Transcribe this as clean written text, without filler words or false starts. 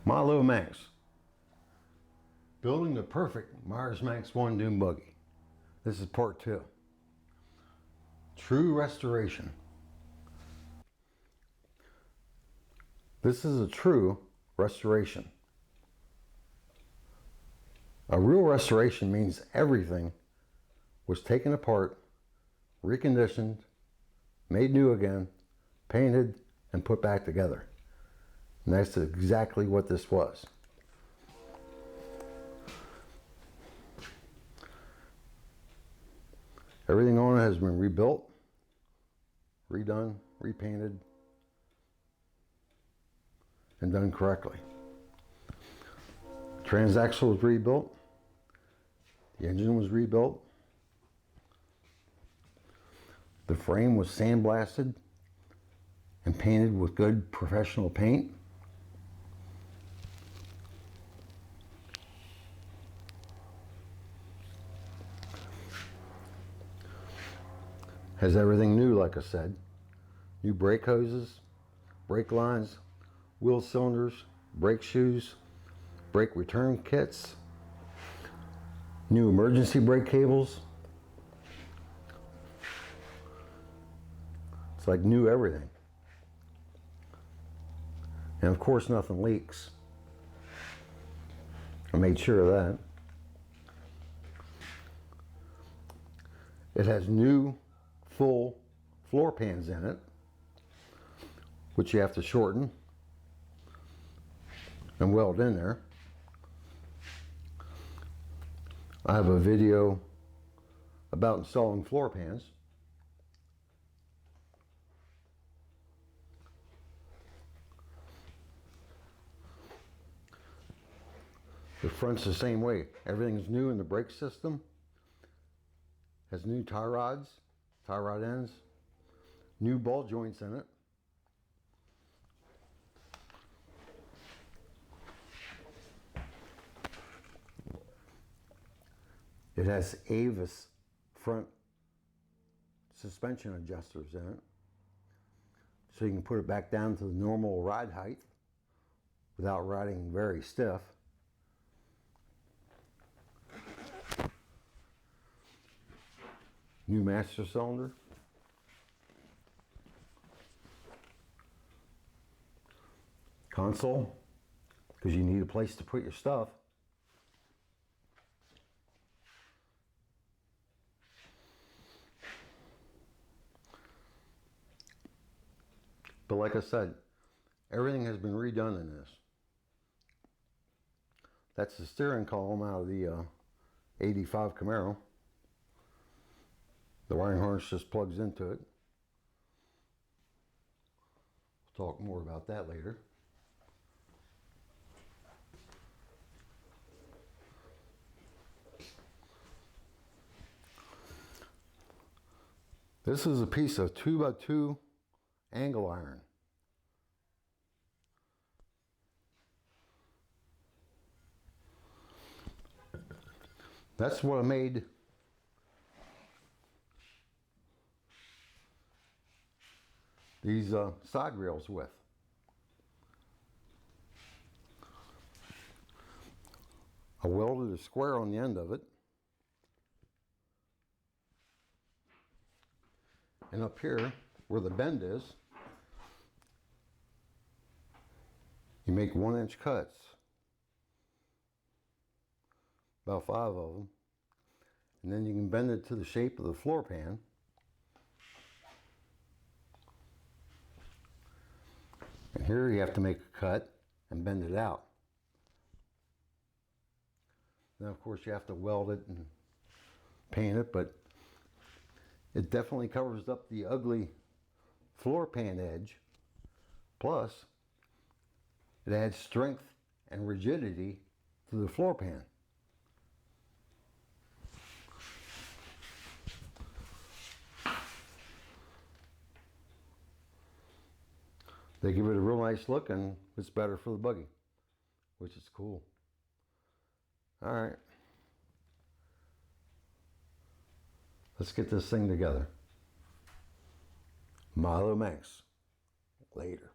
Meyers Manx. Building the perfect Meyers Manx 1 dune buggy. This is part 2. True restoration. This is a true restoration. A real restoration means everything was taken apart, reconditioned, made new again, painted, and put back together. And that's exactly what this was. Everything on it has been rebuilt, redone, repainted, and done correctly. Transaxle was rebuilt, the engine was rebuilt, the frame was sandblasted and painted with good professional paint. Has everything new, like I said. New brake hoses, brake lines, wheel cylinders, brake shoes, brake return kits, new emergency brake cables. It's like new everything. And of course nothing leaks. I made sure of that. It has new full floor pans in it, which you have to shorten and weld in there. I have a video about installing floor pans. The front's the same way. Everything's new in the brake system. Has new tie rods, tie rod ends, new ball joints in it. It has Avis front suspension adjusters in it, so you can put it back down to the normal ride height without riding very stiff. New master cylinder. Console, because you need a place to put your stuff. But like I said, everything has been redone in this. That's the steering column out of the 85 Camaro. The wiring harness just plugs into it. We'll talk more about that later. This is a piece of 2x2 angle iron. That's what I made these side rails with. I welded a square on the end of it. And up here, where the bend is, you make 1-inch cuts. About 5 of them. And then you can bend it to the shape of the floor pan. And here you have to make a cut and bend it out. Then of course you have to weld it and paint it, but it definitely covers up the ugly floor pan edge. Plus, it adds strength and rigidity to the floor pan. They give it a real nice look, and it's better for the buggy, which is cool. All right. Let's get this thing together. Meyers Manx. Later.